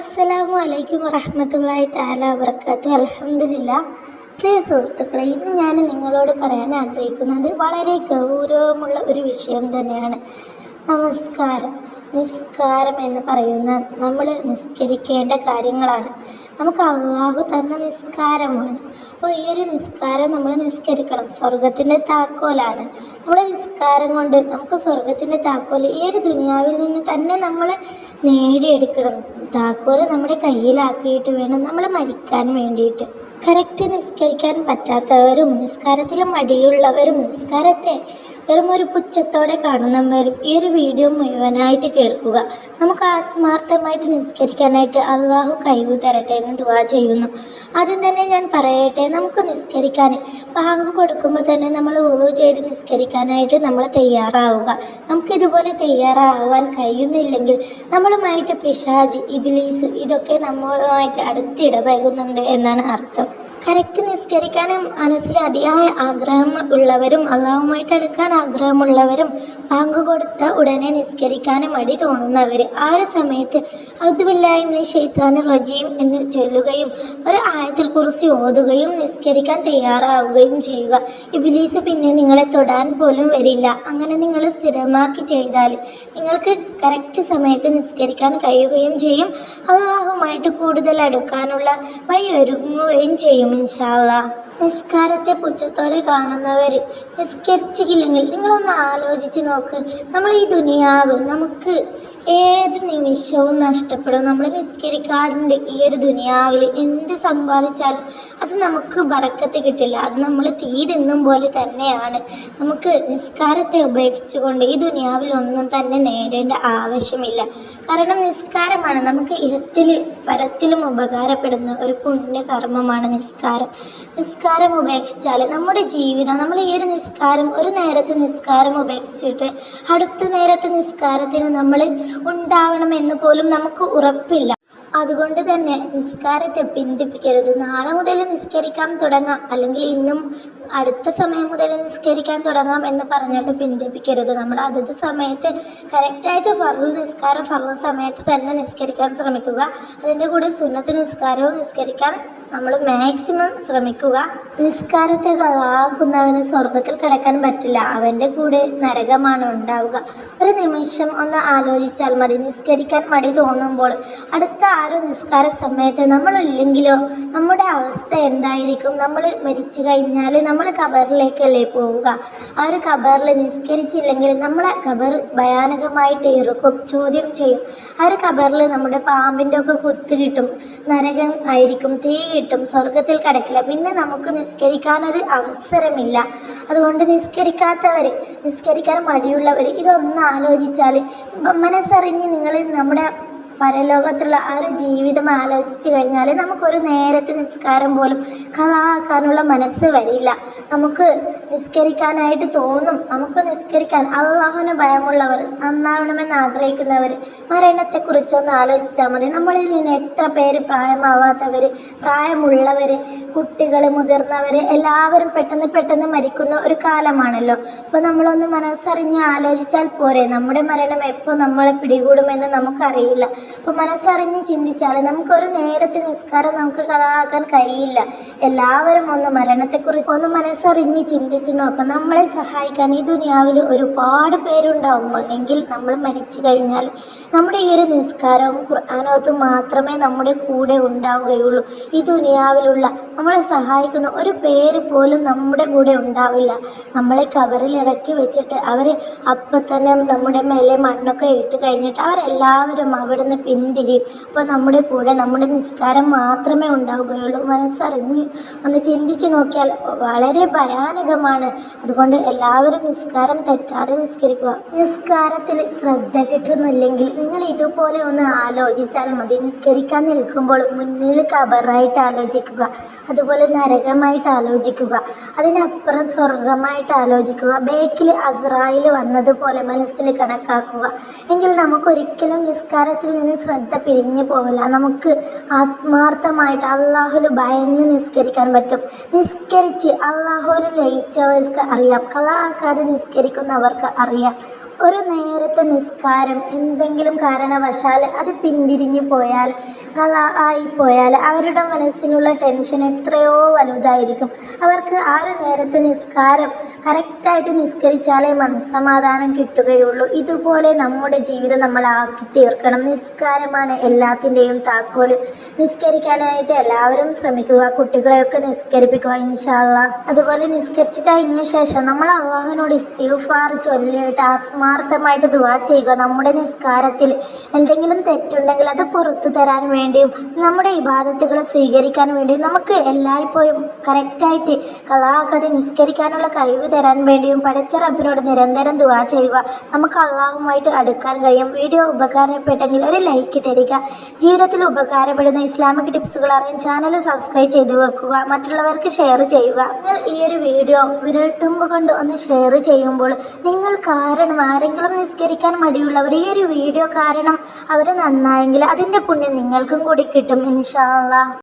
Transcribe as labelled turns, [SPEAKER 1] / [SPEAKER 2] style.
[SPEAKER 1] അസ്സലാമു അലൈക്കും വറഹ്മത്തുള്ളാഹി തആല വബറകാതുഹു. അൽഹംദുലില്ലാ. പ്രിയ സുഹൃത്തുക്കളെ, ഇന്ന് ഞാൻ നിങ്ങളോട് പറയാൻ ആഗ്രഹിക്കുന്നത് വളരെ ഗൗരവമുള്ള ഒരു വിഷയം തന്നെയാണ്. നമസ്കാരം. നിസ്കാരം എന്ന് പറയുന്ന നമ്മൾ നിസ്കരിക്കേണ്ട കാര്യങ്ങളാണ്. നമുക്ക് അള്ളാഹു തന്ന നിസ്കാരമാണ്. അപ്പോൾ ഈ ഒരു നിസ്കാരം നമ്മൾ നിസ്കരിക്കണം. സ്വർഗത്തിൻ്റെ താക്കോലാണ്. നമ്മുടെ നിസ്കാരം കൊണ്ട് നമുക്ക് സ്വർഗത്തിൻ്റെ താക്കോൽ ഈ ഒരു ദുനിയാവിൽ നിന്ന് തന്നെ നമ്മൾ നേടിയെടുക്കണം. താക്കോല് നമ്മുടെ കയ്യിലാക്കിയിട്ട് വേണം നമ്മൾ മരിക്കാൻ വേണ്ടിയിട്ട്. കറക്റ്റ് നിസ്കരിക്കാൻ പറ്റാത്തവരും നിസ്കാരത്തിൽ മടിയുള്ളവരും നിസ്കാരത്തെ വെറും ഒരു പുച്ഛത്തോടെ കാണുന്നവരും ഈ ഒരു വീഡിയോ മുഴുവനായിട്ട് കേൾക്കുക. നമുക്ക് ആത്മാർത്ഥമായിട്ട് നിസ്കരിക്കാനായിട്ട് അള്ളാഹു കഴിവ് തരട്ടെ എന്ന് ദുആ ചെയ്യുന്നു. ആദ്യം തന്നെ ഞാൻ പറയട്ടെ, നമുക്ക് നിസ്കരിക്കാൻ ബാങ്ക് കൊടുക്കുമ്പോൾ തന്നെ നമ്മൾ വുളു ചെയ്ത് നിസ്കരിക്കാനായിട്ട് നമ്മൾ തയ്യാറാവുക. നമുക്കിതുപോലെ തയ്യാറാവാൻ കഴിയുന്നില്ലെങ്കിൽ നമ്മളുമായിട്ട് പിശാച്, ഇബ്ലീസ് ഇതൊക്കെ നമ്മളുമായിട്ട് അടുത്തിടപഴകുന്നുണ്ട് എന്നാണ് അർത്ഥം. കറക്റ്റ് നിസ്കരിക്കാനും മനസ്സിൽ അതിയായ ആഗ്രഹം ഉള്ളവരും അള്ളാഹുമായിട്ട് അടുക്കാൻ ആഗ്രഹമുള്ളവരും ബാങ്ക് കൊടുത്ത ഉടനെ നിസ്കരിക്കാനും മടി തോന്നുന്നവർ ആ ഒരു സമയത്ത് അഊദു ബില്ലാഹി മിനശ് ശൈത്വാനിർ റജീം എന്ന് ചൊല്ലുകയും ഒരു ആയത്തുൽ കുർസി ഓതുകയും നിസ്കരിക്കാൻ തയ്യാറാവുകയും ചെയ്യുക. ഇബ്ലീസ് പിന്നെ നിങ്ങളെ തൊടാൻ പോലും വരില്ല. അങ്ങനെ നിങ്ങൾ സ്ഥിരമാക്കി ചെയ്താൽ നിങ്ങൾക്ക് കറക്റ്റ് സമയത്ത് നിസ്കരിക്കാൻ കഴിയുകയും ചെയ്യും. അള്ളാഹുമായിട്ട് കൂടുതൽ അടുക്കാനുള്ള വഴി ഒരുങ്ങുകയും ചെയ്യും ഇൻഷാ അല്ലാഹ്. നിസ്കാരത്തെ പുച്ഛത്തോടെ കാണുന്നവർ നിസ്കരിച്ചില്ലെങ്കിൽ നിങ്ങളൊന്ന് ആലോചിച്ച് നോക്ക്. നമ്മൾ ഈ ദുനിയാവ് നമുക്ക് ഏത് നിമിഷവും നഷ്ടപ്പെടും. നമ്മൾ നിസ്കരിക്കാറുണ്ട്. ഈ ഒരു ദുനിയാവിൽ എന്ത് സമ്പാദിച്ചാലും അത് നമുക്ക് ബറക്കത്ത് കിട്ടില്ല. അത് നമ്മൾ തീ തിന്നും പോലെ തന്നെയാണ്. നമുക്ക് നിസ്കാരത്തെ ഉപേക്ഷിച്ചുകൊണ്ട് ഈ ദുനിയാവിൽ ഒന്നും തന്നെ നേടേണ്ട ആവശ്യമില്ല. കാരണം നിസ്കാരമാണ് നമുക്ക് ഇഹത്തിലും പരത്തിലും ഉപകാരപ്പെടുന്ന ഒരു പുണ്യകർമ്മമാണ് നിസ്കാരം. നിസ്കാരം ഉപേക്ഷിച്ചാൽ നമ്മുടെ ജീവിതം, നമ്മൾ ഈ ഒരു നിസ്കാരം, ഒരു നേരത്തെ നിസ്കാരം ഉപേക്ഷിച്ചിട്ട് അടുത്ത നേരത്തെ നിസ്കാരത്തിന് നമ്മൾ ഉണ്ടാവണമെന്ന് പോലും നമുക്ക് ഉറപ്പില്ല. അതുകൊണ്ട് തന്നെ നിസ്കാരത്തെ പിന്തിപ്പിക്കരുത്. നാളെ മുതൽ നിസ്കരിക്കാൻ തുടങ്ങാം, അല്ലെങ്കിൽ ഇന്നും അടുത്ത സമയം മുതൽ നിസ്കരിക്കാൻ തുടങ്ങാം എന്ന് പറഞ്ഞിട്ട് പിന്തിപ്പിക്കരുത്. നമ്മൾ അതത് സമയത്ത് കറക്റ്റായിട്ട് ഫർള് നിസ്കാരം ഫർള് സമയത്ത് തന്നെ നിസ്കരിക്കാൻ ശ്രമിക്കുക. അതിൻ്റെ കൂടെ സുന്നത്ത് നിസ്കാരവും നിസ്കരിക്കാൻ നമ്മൾ മാക്സിമം ശ്രമിക്കുക. നിസ്കാരത്തെ കളാക്കുന്നവന് സ്വർഗത്തിൽ കിടക്കാൻ പറ്റില്ല. അവൻ്റെ കൂടെ നരകമാണ് ഉണ്ടാവുക. ഒരു നിമിഷം ഒന്ന് ആലോചിച്ചാൽ മതി. നിസ്കരിക്കാൻ മടി തോന്നുമ്പോൾ അടുത്ത നിസ്കാര സമയത്ത് നമ്മളില്ലെങ്കിലോ നമ്മുടെ അവസ്ഥ എന്തായിരിക്കും? നമ്മൾ മരിച്ചു കഴിഞ്ഞാൽ നമ്മൾ ഖബറിലേക്കല്ലേ പോവുക. ആ ഒരു ഖബറിൽ നിസ്കരിച്ചില്ലെങ്കിൽ നമ്മളെ ഖബർ ഭയാനകമായിട്ട് ഇറുക്കും, ചോദ്യം ചെയ്യും. ആ ഒരു ഖബറിൽ നമ്മുടെ പാമ്പിൻ്റെ ഒക്കെ കുത്ത് കിട്ടും, നരകം ആയിരിക്കും, തീ കിട്ടും, സ്വർഗത്തിൽ കിടക്കില്ല. പിന്നെ നമുക്ക് നിസ്കരിക്കാനൊരു അവസരമില്ല. അതുകൊണ്ട് നിസ്കരിക്കാത്തവർ, നിസ്കരിക്കാൻ മടിയുള്ളവർ ഇതൊന്ന് ആലോചിച്ചാൽ, മനസ്സറിഞ്ഞ് നിങ്ങൾ നമ്മുടെ പരലോകത്തുള്ള ആ ഒരു ജീവിതം ആലോചിച്ച് കഴിഞ്ഞാൽ നമുക്കൊരു നേരത്തെ നിസ്കാരം പോലും കളാക്കാനുള്ള മനസ്സ് വരില്ല. നമുക്ക് നിസ്കരിക്കാനായിട്ട് തോന്നും. നമുക്ക് നിസ്കരിക്കാൻ അള്ളാഹുവിന് ഭയമുള്ളവർ, നന്നാവണമെന്ന് ആഗ്രഹിക്കുന്നവർ മരണത്തെക്കുറിച്ചൊന്ന് ആലോചിച്ചാൽ മതി. നമ്മളിൽ നിന്ന് എത്ര പേര് പ്രായമാവാത്തവർ, പ്രായമുള്ളവർ, കുട്ടികൾ, മുതിർന്നവർ എല്ലാവരും പെട്ടെന്ന് മരിക്കുന്ന ഒരു കാലമാണല്ലോ. അപ്പോൾ നമ്മളൊന്ന് മനസ്സറിഞ്ഞ് ആലോചിച്ചാൽ പോരെ. നമ്മുടെ മരണം എപ്പോൾ നമ്മളെ പിടികൂടുമെന്ന് നമുക്കറിയില്ല. അപ്പോൾ മനസ്സറിഞ്ഞ് ചിന്തിച്ചാൽ നമുക്കൊരു നേരത്തെ നിസ്കാരം നമുക്ക് കളാക്കാൻ കഴിയില്ല. എല്ലാവരും ഒന്ന് മരണത്തെക്കുറിച്ച് ഒന്ന് മനസ്സറിഞ്ഞ് ചിന്തിച്ച് നോക്കാം. നമ്മളെ സഹായിക്കാൻ ഈ ദുനിയാവിൽ ഒരുപാട് പേരുണ്ടാവുമ്പോൾ എങ്കിൽ നമ്മൾ മരിച്ചു കഴിഞ്ഞാൽ നമ്മുടെ ഈ ഒരു നിസ്കാരവും ഖുർആനോത്തും മാത്രമേ നമ്മുടെ കൂടെ ഉണ്ടാവുകയുള്ളൂ. ഈ ദുനിയാവിലുള്ള നമ്മളെ സഹായിക്കുന്ന ഒരു പേര് പോലും നമ്മുടെ കൂടെ ഉണ്ടാവില്ല. നമ്മളെ ഖബറിൽ ഇറക്കി വെച്ചിട്ട് അവർ അപ്പം തന്നെ നമ്മുടെ മേലെ മണ്ണൊക്കെ ഇട്ട് കഴിഞ്ഞിട്ട് അവരെല്ലാവരും അവിടുന്ന് പിന്തിരിയും. അപ്പോൾ നമ്മുടെ കൂടെ നമ്മുടെ നിസ്കാരം മാത്രമേ ഉണ്ടാവുകയുള്ളൂ. മനസ്സറിഞ്ഞ് ഒന്ന് ചിന്തിച്ച് നോക്കിയാൽ വളരെ ഭയാനകമാണ്. അതുകൊണ്ട് എല്ലാവരും നിസ്കാരം തെറ്റാതെ നിസ്കരിക്കുക. നിസ്കാരത്തിൽ ശ്രദ്ധ കിട്ടുന്നില്ലെങ്കിൽ നിങ്ങൾ ഇതുപോലെ ഒന്ന് ആലോചിച്ചാൽ മതി. നിസ്കരിക്കാൻ നിൽക്കുമ്പോൾ മുന്നിൽ ഖബറായിട്ട് ആലോചിക്കുക, അതുപോലെ നരകമായിട്ട് ആലോചിക്കുക, അതിനപ്പുറം സ്വർഗമായിട്ട് ആലോചിക്കുക, ബേക്കിൽ അസ്രായിൽ വന്നതുപോലെ മനസ്സിൽ കണക്കാക്കുക. എങ്കിൽ നമുക്കൊരിക്കലും നിസ്കാരത്തിൽ നിന്ന് ശ്രദ്ധ പിരിഞ്ഞു പോവില്ല. നമുക്ക് ആത്മാർത്ഥമായിട്ട് അള്ളാഹുൽ ഭയന്ന് നിസ്കരിക്കാൻ പറ്റും. നിസ്കരിച്ച് അള്ളാഹുൽ ലയിച്ചവർക്ക് അറിയാം, കളാക്കാതെ നിസ്കരിക്കുന്നവർക്ക് അറിയാം. ഒരു നേരത്തെ നിസ്കാരം എന്തെങ്കിലും കാരണവശാൽ അത് പിന്തിരിഞ്ഞു പോയാൽ, ആയി പോയാൽ അവരുടെ മനസ്സിലുള്ള ടെൻഷൻ എത്രയോ വലുതായിരിക്കും. അവർക്ക് ആ ഒരു നേരത്തെ നിസ്കാരം കറക്റ്റായിട്ട് നിസ്കരിച്ചാലേ മനസ്സമാധാനം കിട്ടുകയുള്ളൂ. ഇതുപോലെ നമ്മുടെ ജീവിതം നമ്മൾ ആക്കി തീർക്കണം. നിസ്കാരമാണ് എല്ലാത്തിൻ്റെയും താക്കോല്. നിസ്കരിക്കാനായിട്ട് എല്ലാവരും ശ്രമിക്കുക. കുട്ടികളെയൊക്കെ നിസ്കരിപ്പിക്കുക ഇൻഷാ അല്ലാഹ്. അതുപോലെ നിസ്കരിച്ച് കഴിഞ്ഞ ശേഷം നമ്മൾ അള്ളാഹുവിനോട് ഇസ്തിഗ്ഫാർ ചൊല്ലിയിട്ട് ആത്മാർത്ഥമായിട്ട് ദുആ ചെയ്യുക. നമ്മുടെ നിസ്കാരത്തിൽ എന്തെങ്കിലും തെറ്റുണ്ടെങ്കിൽ അത് പുറത്തു തരാൻ വേണ്ടിയും നമ്മുടെ ഇബാദത്തുകൾ സ്വീകരിക്കാൻ വേണ്ടിയും നമുക്ക് എല്ലായ്പ്പോഴും കറക്റ്റായിട്ട് കളാക്കാതെ നിസ്കരിക്കാനുള്ള കഴിവ് തരാൻ വേണ്ടിയും പടച്ച റബ്ബിനോട് നിരന്തരം ദുആ ചെയ്യുക. നമുക്ക് അള്ളാഹുമായിട്ട് അടുക്കാൻ കഴിയും. വീഡിയോ ഉപകാരപ്പെട്ടെങ്കിൽ ഒരു ലൈക്ക് തരിക. ജീവിതത്തിൽ ഉപകാരപ്പെടുന്ന ഇസ്ലാമിക് ടിപ്സുകൾ അറിയാൻ ചാനൽ സബ്സ്ക്രൈബ് ചെയ്തു വെക്കുക. മറ്റുള്ളവർക്ക് ഷെയർ ചെയ്യുക. നിങ്ങൾ ഈ ഒരു വീഡിയോ വിരൽത്തുമ്പ് കൊണ്ട് ഒന്ന് ഷെയർ ചെയ്യുമ്പോൾ നിങ്ങൾ കാരണം ആരെങ്കിലും നിസ്കരിക്കാൻ മടിയുള്ളവർ ഈ ഒരു വീഡിയോ കാരണം അവർ നന്നായെങ്കിൽ അതിൻ്റെ പുണ്യം നിങ്ങൾക്കും കൂടി കിട്ടും ഇൻഷാ അല്ലാഹ്.